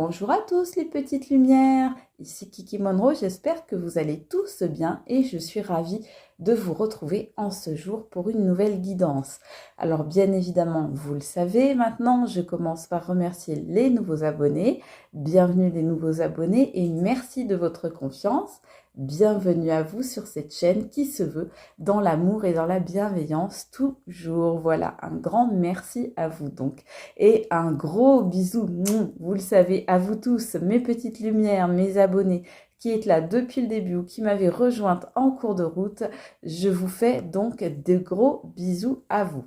Bonjour à tous les petites lumières, ici Kiki Monroe, j'espère que vous allez tous bien et je suis ravie de vous retrouver en ce jour pour une nouvelle guidance. Alors bien évidemment, vous le savez maintenant, je commence par remercier les nouveaux abonnés. Bienvenue les nouveaux abonnés et merci de votre confiance. Bienvenue à vous sur cette chaîne qui se veut dans l'amour et dans la bienveillance toujours. Voilà, un grand merci à vous donc. Et un gros bisou, vous le savez, à vous tous, mes petites lumières, mes abonnés qui êtes là depuis le début ou qui m'avez rejointe en cours de route. Je vous fais donc de gros bisous à vous.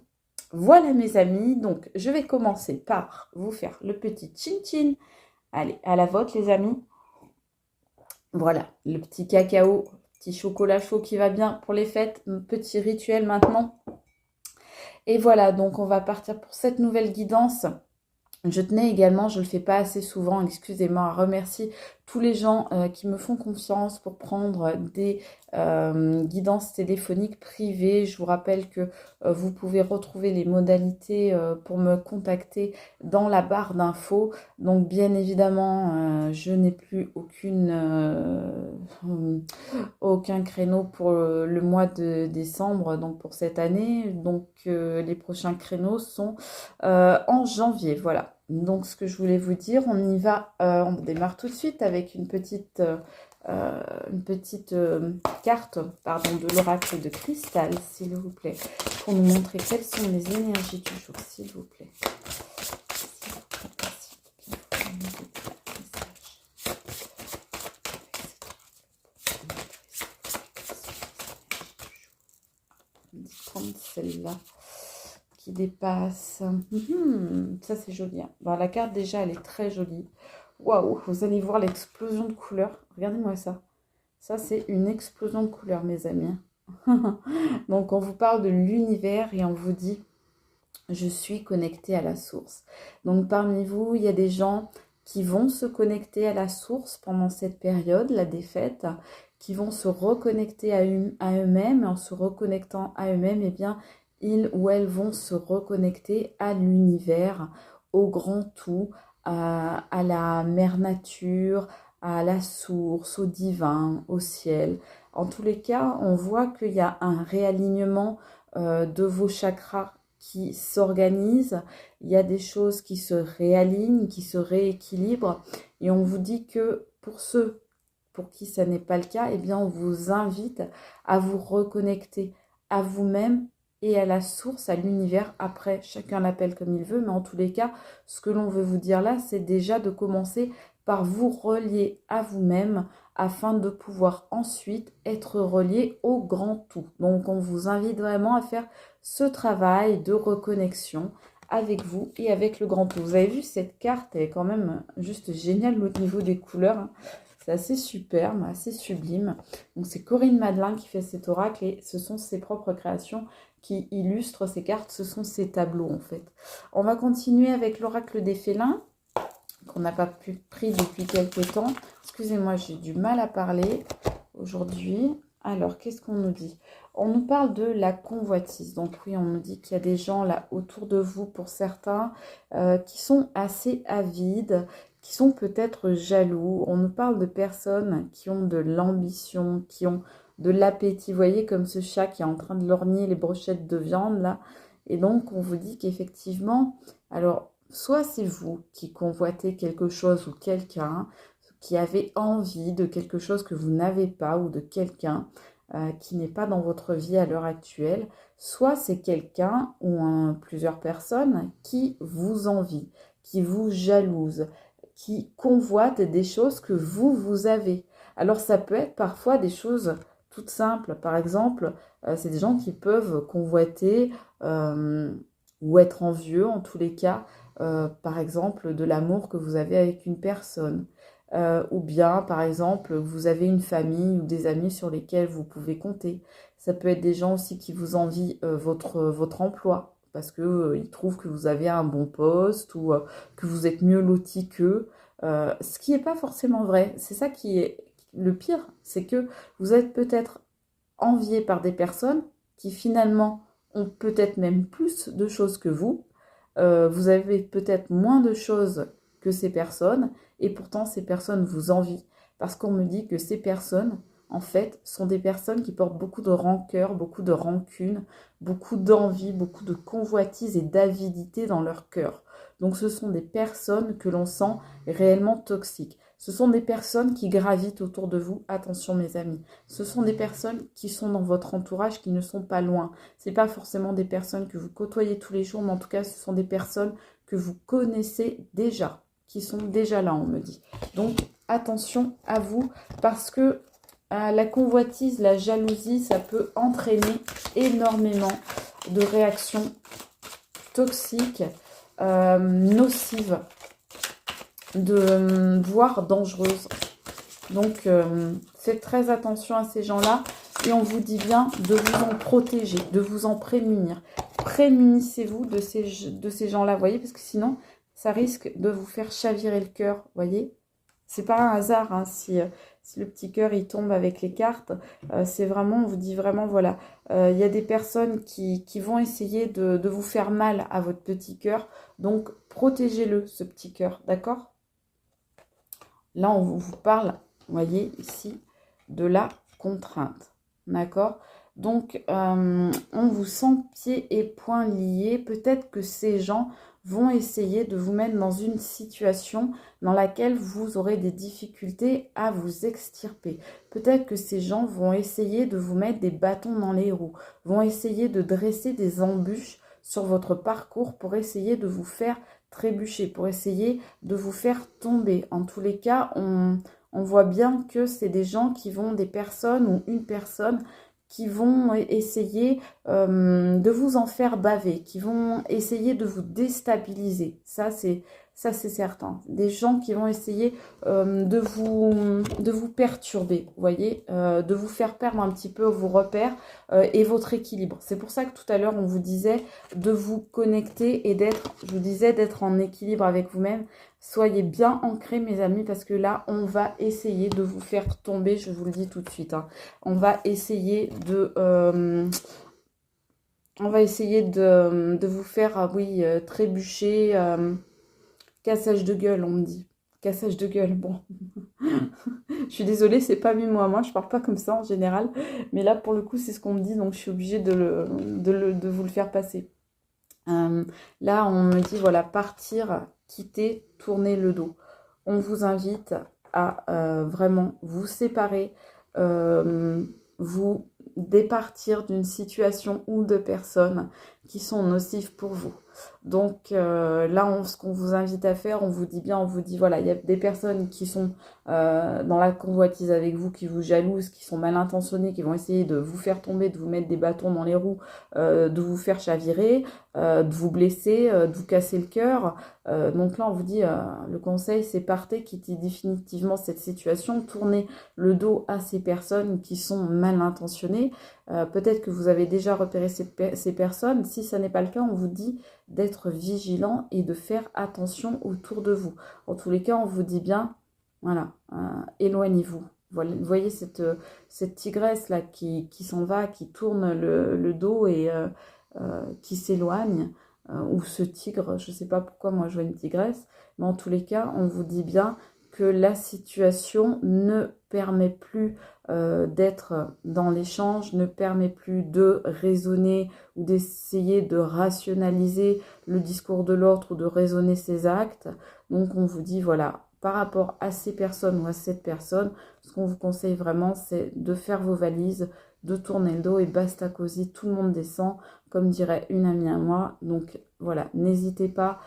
Voilà mes amis, donc je vais commencer par vous faire le petit chin-chin. Allez, à la vôtre les amis. Voilà, le petit cacao, petit chocolat chaud qui va bien pour les fêtes. Petit rituel maintenant. Et voilà, donc on va partir pour cette nouvelle guidance. Je tenais également, je ne le fais pas assez souvent, excusez-moi, à remercier tous les gens qui me font confiance pour prendre des guidances téléphoniques privées. Je vous rappelle que vous pouvez retrouver les modalités pour me contacter dans la barre d'infos. Donc bien évidemment, je n'ai plus aucun créneau pour le mois de décembre, donc pour cette année. Donc les prochains créneaux sont en janvier, voilà. Donc ce que je voulais vous dire, on y va, on démarre tout de suite avec une petite carte de l'oracle de cristal, s'il vous plaît, pour nous montrer quelles sont les énergies du jour, s'il vous plaît. Prendre celle-là qui dépasse. Ça c'est joli. Bon, la carte déjà elle est très jolie. Waouh, vous allez voir l'explosion de couleurs. Regardez-moi ça. Ça c'est une explosion de couleurs mes amis. Donc on vous parle de l'univers et on vous dit je suis connecté à la source. Donc parmi vous il y a des gens qui vont se connecter à la source pendant cette période, la défaite, qui vont se reconnecter à eux-mêmes. En se reconnectant à eux-mêmes, eh bien ils ou elles vont se reconnecter à l'univers, au grand tout, à la mère nature, à la source, au divin, au ciel. En tous les cas, on voit qu'il y a un réalignement de vos chakras qui s'organisent. Il y a des choses qui se réalignent, qui se rééquilibrent. Et on vous dit que pour ceux pour qui ça n'est pas le cas, eh bien on vous invite à vous reconnecter à vous-même et à la source, à l'univers. Après, chacun l'appelle comme il veut, mais en tous les cas, ce que l'on veut vous dire là, c'est déjà de commencer par vous relier à vous-même afin de pouvoir ensuite être relié au grand tout. Donc, on vous invite vraiment à faire ce travail de reconnexion avec vous et avec le grand tout. Vous avez vu, cette carte, elle est quand même juste géniale au niveau des couleurs. C'est assez superbe, assez sublime. Donc, c'est Corinne Madelin qui fait cet oracle et ce sont ses propres créations qui illustrent ces cartes. Ce sont ses tableaux, en fait. On va continuer avec l'oracle des félins qu'on n'a pas pris depuis quelques temps. Excusez-moi, j'ai du mal à parler aujourd'hui. Alors, qu'est-ce qu'on nous dit? On nous parle de la convoitise. Donc oui, on nous dit qu'il y a des gens là autour de vous, pour certains, qui sont assez avides, qui sont peut-être jaloux. On nous parle de personnes qui ont de l'ambition, qui ont de l'appétit. Vous voyez, comme ce chat qui est en train de lorgner les brochettes de viande là. Et donc, on vous dit qu'effectivement, alors, soit c'est vous qui convoitez quelque chose ou quelqu'un, qui avez envie de quelque chose que vous n'avez pas ou de quelqu'un qui n'est pas dans votre vie à l'heure actuelle, soit c'est quelqu'un ou plusieurs personnes qui vous envient, qui vous jalousent, qui convoitent des choses que vous avez. Alors ça peut être parfois des choses toutes simples. Par exemple, c'est des gens qui peuvent convoiter ou être envieux en tous les cas, par exemple, de l'amour que vous avez avec une personne. Ou bien, par exemple, vous avez une famille ou des amis sur lesquels vous pouvez compter. Ça peut être des gens aussi qui vous envient votre emploi parce qu'ils trouvent que vous avez un bon poste ou que vous êtes mieux loti qu'eux. Ce qui n'est pas forcément vrai. C'est ça qui est le pire, c'est que vous êtes peut-être envié par des personnes qui finalement ont peut-être même plus de choses que vous. Vous avez peut-être moins de choses que ces personnes, et pourtant ces personnes vous envient, parce qu'on me dit que ces personnes, en fait, sont des personnes qui portent beaucoup de rancœur, beaucoup de rancune, beaucoup d'envie, beaucoup de convoitise et d'avidité dans leur cœur. Donc ce sont des personnes que l'on sent réellement toxiques. Ce sont des personnes qui gravitent autour de vous. Attention mes amis, ce sont des personnes qui sont dans votre entourage, qui ne sont pas loin. Ce n'est pas forcément des personnes que vous côtoyez tous les jours, mais en tout cas ce sont des personnes que vous connaissez déjà, qui sont déjà là, on me dit. Donc attention à vous, parce que la convoitise, la jalousie, ça peut entraîner énormément de réactions toxiques, nocives, voire dangereuses. Donc, faites très attention à ces gens-là et on vous dit bien de vous en protéger, de vous en prémunir. Prémunissez-vous de ces gens-là, voyez, parce que sinon, ça risque de vous faire chavirer le cœur, voyez. C'est pas un hasard, hein, si le petit cœur il tombe avec les cartes, c'est vraiment, on vous dit vraiment, voilà, il y a des personnes qui vont essayer de vous faire mal à votre petit cœur, donc protégez-le, ce petit cœur, d'accord? Là, on vous parle, vous voyez ici, de la contrainte, d'accord? Donc, on vous sent pieds et poings liés, peut-être que ces gens vont essayer de vous mettre dans une situation dans laquelle vous aurez des difficultés à vous extirper. Peut-être que ces gens vont essayer de vous mettre des bâtons dans les roues, vont essayer de dresser des embûches sur votre parcours pour essayer de vous faire trébucher, pour essayer de vous faire tomber. En tous les cas, on voit bien que c'est des gens qui vont, des personnes ou une personne qui vont essayer de vous en faire baver, qui vont essayer de vous déstabiliser. Ça, c'est certain. Des gens qui vont essayer de vous perturber, vous voyez, de vous faire perdre un petit peu vos repères et votre équilibre. C'est pour ça que tout à l'heure, on vous disait de vous connecter et je vous disais d'être en équilibre avec vous-même. Soyez bien ancrés, mes amis, parce que là, on va essayer de vous faire tomber, je vous le dis tout de suite. Hein. On va essayer de vous faire, oui, trébucher, cassage de gueule, on me dit. Cassage de gueule, bon. Je suis désolée, c'est pas moi, je parle pas comme ça en général. Mais là, pour le coup, c'est ce qu'on me dit, donc je suis obligée de vous le faire passer. Là, on me dit, voilà, partir, quitter, tourner le dos. On vous invite à vraiment vous séparer, vous départir d'une situation ou de personnes qui sont nocives pour vous. Donc là, ce qu'on vous invite à faire, on vous dit voilà, il y a des personnes qui sont dans la convoitise avec vous, qui vous jalousent, qui sont mal intentionnées, qui vont essayer de vous faire tomber, de vous mettre des bâtons dans les roues, de vous faire chavirer, de vous blesser, de vous casser le cœur. Donc là, on vous dit, le conseil, c'est partez, quittez définitivement cette situation, tournez le dos à ces personnes qui sont mal intentionnées. Peut-être que vous avez déjà repéré ces personnes. Si ça n'est pas le cas, on vous dit d'être vigilant et de faire attention autour de vous. En tous les cas, on vous dit bien, voilà, éloignez-vous. Voilà, vous voyez cette tigresse-là qui s'en va, qui tourne le dos et qui s'éloigne, ou ce tigre, je ne sais pas pourquoi moi je vois une tigresse, mais en tous les cas, on vous dit bien que la situation ne permet plus d'être dans l'échange, ne permet plus de raisonner ou d'essayer de rationaliser le discours de l'autre ou de raisonner ses actes. Donc on vous dit, voilà, par rapport à ces personnes ou à cette personne, ce qu'on vous conseille vraiment, c'est de faire vos valises, de tourner le dos et basta cosy, tout le monde descend, comme dirait une amie à moi. Donc voilà, n'hésitez pas,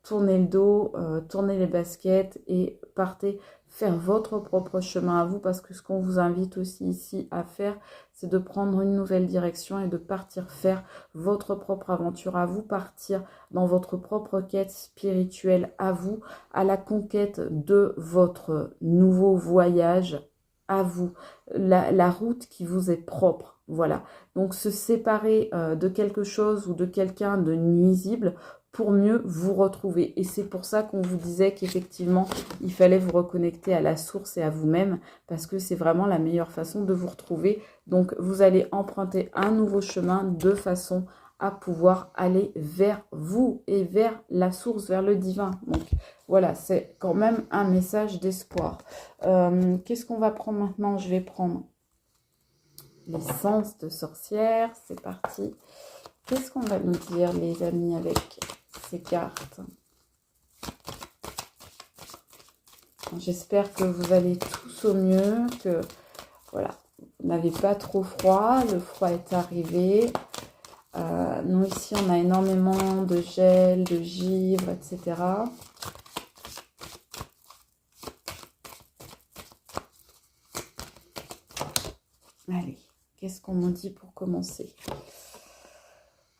tournez le dos, tournez les baskets et partez faire votre propre chemin à vous, parce que ce qu'on vous invite aussi ici à faire, c'est de prendre une nouvelle direction et de partir faire votre propre aventure à vous, partir dans votre propre quête spirituelle à vous, à la conquête de votre nouveau voyage à vous, la route qui vous est propre, voilà. Donc se séparer de quelque chose ou de quelqu'un de nuisible pour mieux vous retrouver. Et c'est pour ça qu'on vous disait qu'effectivement, il fallait vous reconnecter à la source et à vous-même, parce que c'est vraiment la meilleure façon de vous retrouver. Donc vous allez emprunter un nouveau chemin de façon à pouvoir aller vers vous et vers la source, vers le divin. Donc Voilà, c'est quand même un message d'espoir. Qu'est-ce qu'on va prendre maintenant? Je vais prendre l'essence de sorcière. C'est parti. Qu'est-ce qu'on va nous dire, les amis, avec ces cartes? J'espère que vous allez tous au mieux, que voilà, vous n'avez pas trop froid. Le froid est arrivé. Nous, ici, on a énormément de gel, de givre, etc. Allez, qu'est-ce qu'on nous dit pour commencer?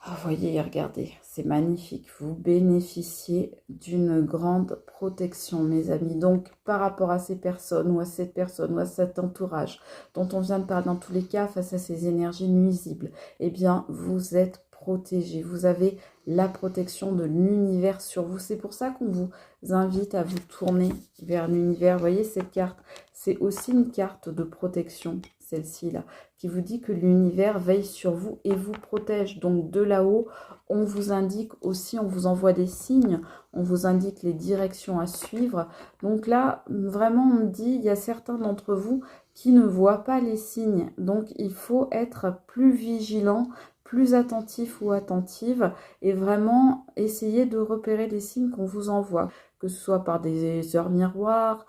Vous voyez, regardez, c'est magnifique. Vous bénéficiez d'une grande protection, mes amis. Donc, par rapport à ces personnes ou à cette personne ou à cet entourage dont on vient de parler, dans tous les cas, face à ces énergies nuisibles, eh bien, vous êtes protégés. Vous avez la protection de l'univers sur vous. C'est pour ça qu'on vous invite à vous tourner vers l'univers. Vous voyez, cette carte, c'est aussi une carte de protection, celle-ci là, qui vous dit que l'univers veille sur vous et vous protège. Donc de là-haut, on vous indique aussi, on vous envoie des signes, on vous indique les directions à suivre. Donc là, vraiment, on dit, il y a certains d'entre vous qui ne voient pas les signes. Donc il faut être plus vigilant, plus attentif ou attentive et vraiment essayer de repérer les signes qu'on vous envoie, que ce soit par des heures miroirs,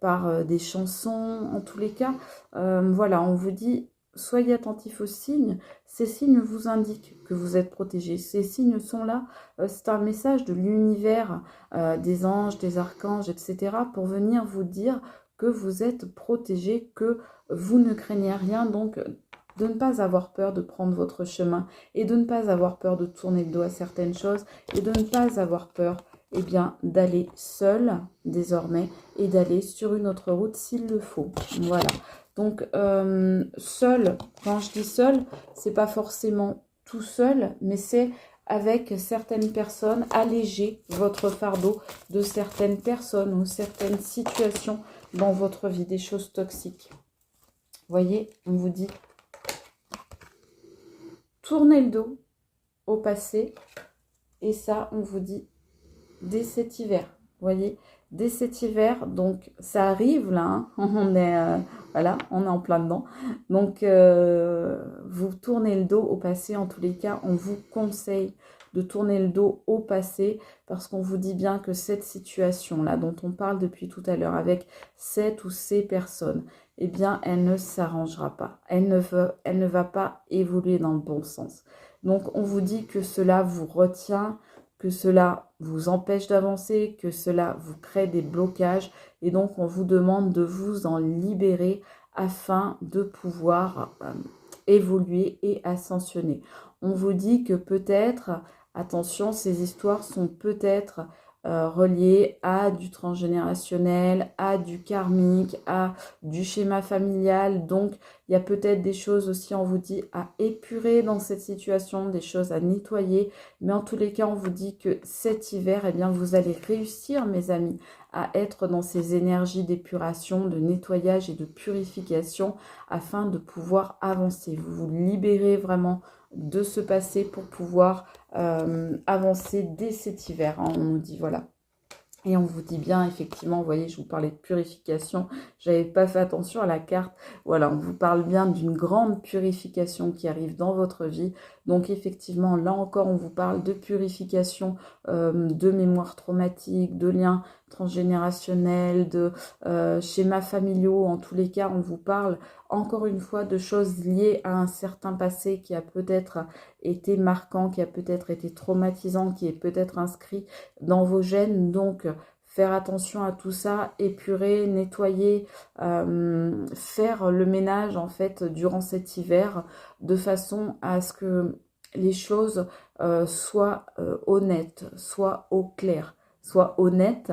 par des chansons, en tous les cas. Voilà, on vous dit, soyez attentifs aux signes. Ces signes vous indiquent que vous êtes protégés. Ces signes sont là. C'est un message de l'univers, des anges, des archanges, etc. pour venir vous dire que vous êtes protégés, que vous ne craignez rien. Donc, de ne pas avoir peur de prendre votre chemin et de ne pas avoir peur de tourner le dos à certaines choses et de ne pas avoir peur, eh bien, d'aller seul désormais et d'aller sur une autre route s'il le faut. Voilà. Donc, seul, quand je dis seul, c'est pas forcément tout seul, mais c'est avec certaines personnes, alléger votre fardeau de certaines personnes ou certaines situations dans votre vie, des choses toxiques. Vous voyez, on vous dit, tournez le dos au passé, et ça, on vous dit, dès cet hiver, vous voyez, dès cet hiver, donc ça arrive là, hein, on est, voilà, on est en plein dedans, donc vous tournez le dos au passé, en tous les cas, on vous conseille de tourner le dos au passé, parce qu'on vous dit bien que cette situation-là, dont on parle depuis tout à l'heure, avec cette ou ces personnes, eh bien, elle ne s'arrangera pas, elle ne va pas évoluer dans le bon sens. Donc, on vous dit que cela vous retient, que cela vous empêche d'avancer, que cela vous crée des blocages. Et donc, on vous demande de vous en libérer afin de pouvoir évoluer et ascensionner. On vous dit que peut-être, attention, ces histoires sont peut-être reliées à du transgénérationnel, à du karmique, à du schéma familial. Donc, il y a peut-être des choses aussi, on vous dit, à épurer dans cette situation, des choses à nettoyer. Mais en tous les cas, on vous dit que cet hiver, eh bien, vous allez réussir, mes amis, à être dans ces énergies d'épuration, de nettoyage et de purification afin de pouvoir avancer. Vous vous libérez vraiment de ce passé pour pouvoir avancer dès cet hiver, hein, on nous dit, voilà. Et on vous dit bien, effectivement, vous voyez, je vous parlais de purification, j'avais pas fait attention à la carte. Voilà, on vous parle bien d'une grande purification qui arrive dans votre vie. Donc effectivement, là encore, on vous parle de purification de mémoire traumatique, de liens transgénérationnels, de schémas familiaux. En tous les cas, on vous parle encore une fois de choses liées à un certain passé qui a peut-être été marquant, qui a peut-être été traumatisant, qui est peut-être inscrit dans vos gènes. Donc, faire attention à tout ça, épurer, nettoyer, faire le ménage en fait durant cet hiver de façon à ce que les choses soient honnêtes, soient au clair, soient honnêtes,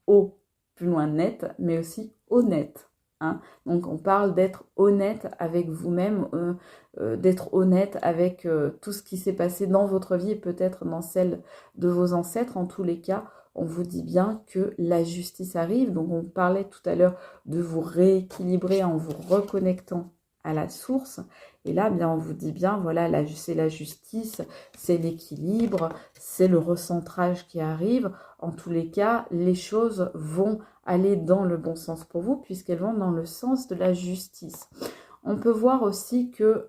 au plus loin net, mais aussi honnêtes. Hein. Donc on parle d'être honnête avec vous-même, d'être honnête avec tout ce qui s'est passé dans votre vie et peut-être dans celle de vos ancêtres. En tous les cas, on vous dit bien que la justice arrive. Donc on parlait tout à l'heure de vous rééquilibrer en vous reconnectant à la source. Et là, bien, on vous dit bien, voilà, c'est la justice, c'est l'équilibre, c'est le recentrage qui arrive. En tous les cas, les choses vont aller dans le bon sens pour vous, puisqu'elles vont dans le sens de la justice. On peut voir aussi que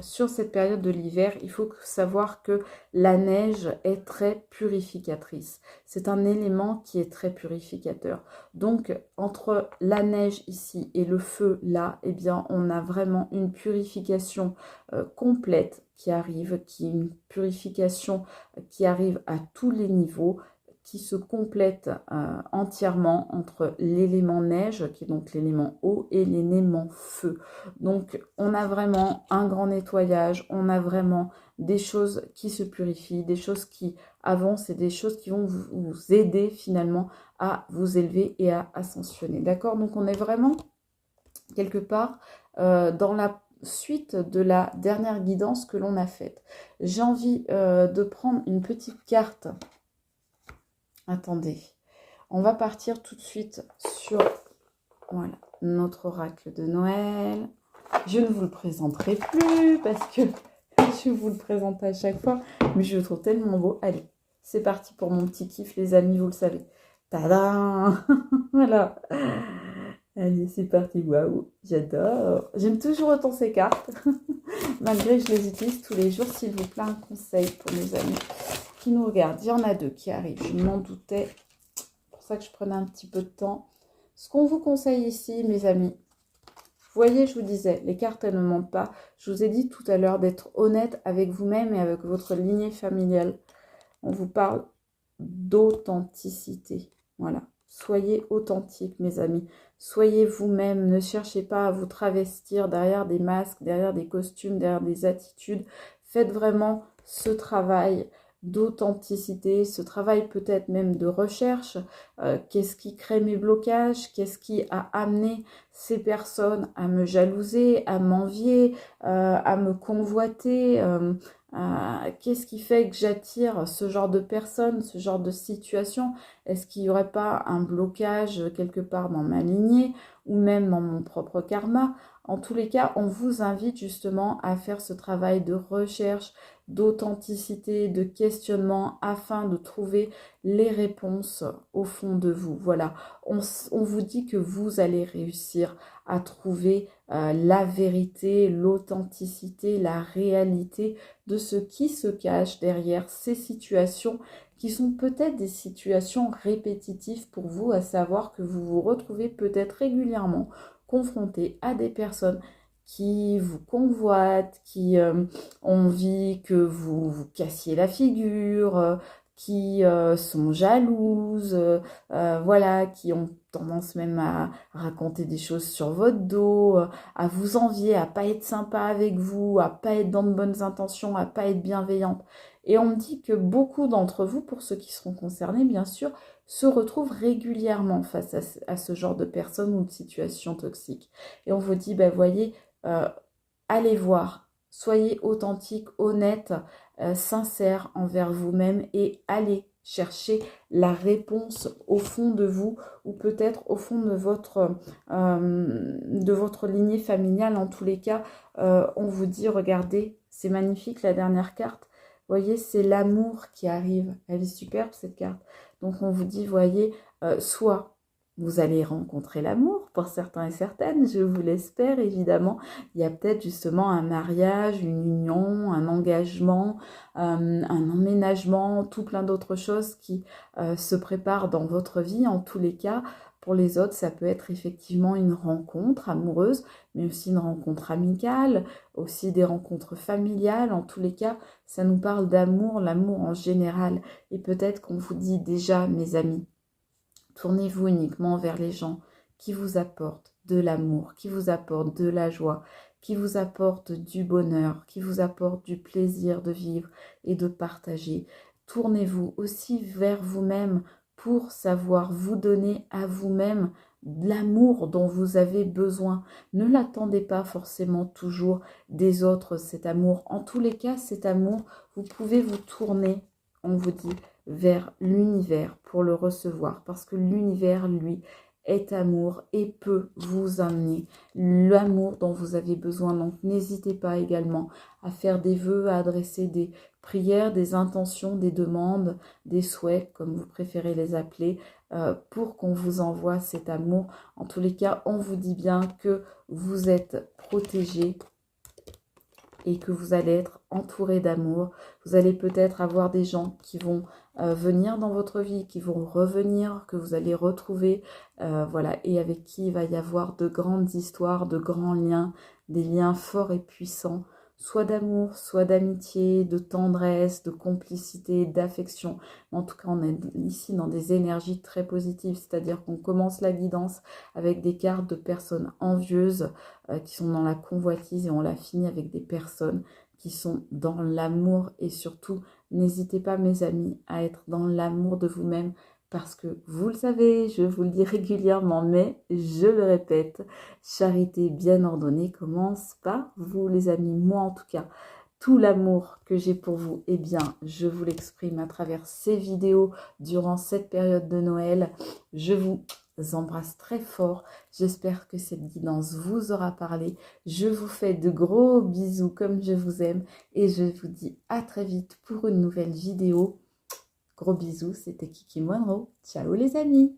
sur cette période de l'hiver, il faut savoir que la neige est très purificatrice. C'est un élément qui est très purificateur. Donc, entre la neige ici et le feu là, eh bien, on a vraiment une purification complète qui arrive, une purification qui arrive à tous les niveaux, qui se complète entièrement entre l'élément neige, qui est donc l'élément eau, et l'élément feu. Donc, on a vraiment un grand nettoyage, on a vraiment des choses qui se purifient, des choses qui avancent et des choses qui vont vous aider finalement à vous élever et à ascensionner. D'accord? Donc, on est vraiment quelque part dans la suite de la dernière guidance que l'on a faite. J'ai envie de prendre une petite carte. Attendez, on va partir tout de suite sur voilà, notre oracle de Noël. Je ne vous le présenterai plus parce que je vous le présente à chaque fois, mais je le trouve tellement beau. Allez, c'est parti pour mon petit kiff, les amis, vous le savez. Tadam. Voilà. Allez, c'est parti. Waouh, j'adore. J'aime toujours autant ces cartes, malgré que je les utilise tous les jours. S'il vous plaît, un conseil pour mes amis qui nous regardent. Il y en a 2 qui arrivent, je m'en doutais. C'est pour ça que je prenais un petit peu de temps. Ce qu'on vous conseille ici, mes amis, vous voyez, je vous disais, les cartes, elles ne mentent pas. Je vous ai dit tout à l'heure d'être honnête avec vous-même et avec votre lignée familiale. On vous parle d'authenticité. Voilà. Soyez authentique, mes amis. Soyez vous-même. Ne cherchez pas à vous travestir derrière des masques, derrière des costumes, derrière des attitudes. Faites vraiment ce travail d'authenticité, ce travail peut-être même de recherche. Qu'est-ce qui crée mes blocages? Qu'est-ce qui a amené ces personnes à me jalouser, à m'envier, à me convoiter? Qu'est-ce qui fait que j'attire ce genre de personnes, ce genre de situation? Est-ce qu'il n'y aurait pas un blocage quelque part dans ma lignée ou même dans mon propre karma? En tous les cas, on vous invite justement à faire ce travail de recherche, d'authenticité, de questionnement afin de trouver les réponses au fond de vous. Voilà, on vous dit que vous allez réussir à trouver la vérité, l'authenticité, la réalité de ce qui se cache derrière ces situations qui sont peut-être des situations répétitives pour vous, à savoir que vous vous retrouvez peut-être régulièrement confronté à des personnes qui vous convoitent, qui ont envie que vous vous cassiez la figure, qui sont jalouses, voilà, qui ont tendance même à raconter des choses sur votre dos, à vous envier, à pas être sympa avec vous, à pas être dans de bonnes intentions, à pas être bienveillante. Et on me dit que beaucoup d'entre vous, pour ceux qui seront concernés bien sûr, se retrouvent régulièrement face à ce genre de personnes ou de situations toxiques. Et on vous dit, ben voyez, allez voir, soyez authentique, honnête, sincère envers vous-même et allez chercher la réponse au fond de vous ou peut-être au fond de votre lignée familiale. En tous les cas, on vous dit, regardez, c'est magnifique la dernière carte. Vous voyez, c'est l'amour qui arrive. Elle est superbe cette carte. Donc on vous dit, voyez, soit vous allez rencontrer l'amour pour certains et certaines, je vous l'espère évidemment. Il y a peut-être justement un mariage, une union, un engagement, un emménagement, tout plein d'autres choses qui se préparent dans votre vie. En tous les cas, pour les autres, ça peut être effectivement une rencontre amoureuse, mais aussi une rencontre amicale, aussi des rencontres familiales. En tous les cas, ça nous parle d'amour, l'amour en général. Et peut-être qu'on vous dit déjà, mes amis, tournez-vous uniquement vers les gens qui vous apportent de l'amour, qui vous apportent de la joie, qui vous apportent du bonheur, qui vous apportent du plaisir de vivre et de partager. Tournez-vous aussi vers vous-même pour savoir vous donner à vous-même l'amour dont vous avez besoin. Ne l'attendez pas forcément toujours des autres, cet amour. En tous les cas, cet amour, vous pouvez vous tourner, on vous dit, vers l'univers pour le recevoir. Parce que l'univers, lui, est amour et peut vous amener l'amour dont vous avez besoin. Donc n'hésitez pas également à faire des vœux, à adresser des prières, des intentions, des demandes, des souhaits, comme vous préférez les appeler, pour qu'on vous envoie cet amour. En tous les cas, on vous dit bien que vous êtes protégé et que vous allez être entouré d'amour. Vous allez peut-être avoir des gens qui vont venir dans votre vie, qui vont revenir, que vous allez retrouver, voilà, et avec qui il va y avoir de grandes histoires, de grands liens, des liens forts et puissants, soit d'amour, soit d'amitié, de tendresse, de complicité, d'affection. En tout cas, on est ici dans des énergies très positives, c'est-à-dire qu'on commence la guidance avec des cartes de personnes envieuses qui sont dans la convoitise, et on la finit avec des personnes qui sont dans l'amour. Et surtout, n'hésitez pas, mes amis, à être dans l'amour de vous-même, parce que vous le savez, je vous le dis régulièrement, mais je le répète, charité bien ordonnée commence par vous, les amis. Moi, en tout cas, tout l'amour que j'ai pour vous, eh bien, je vous l'exprime à travers ces vidéos durant cette période de Noël. Je vous embrasse très fort. J'espère que cette guidance vous aura parlé. Je vous fais de gros bisous comme je vous aime et je vous dis à très vite pour une nouvelle vidéo. Gros bisous, c'était Kiki Monroe. Ciao les amis!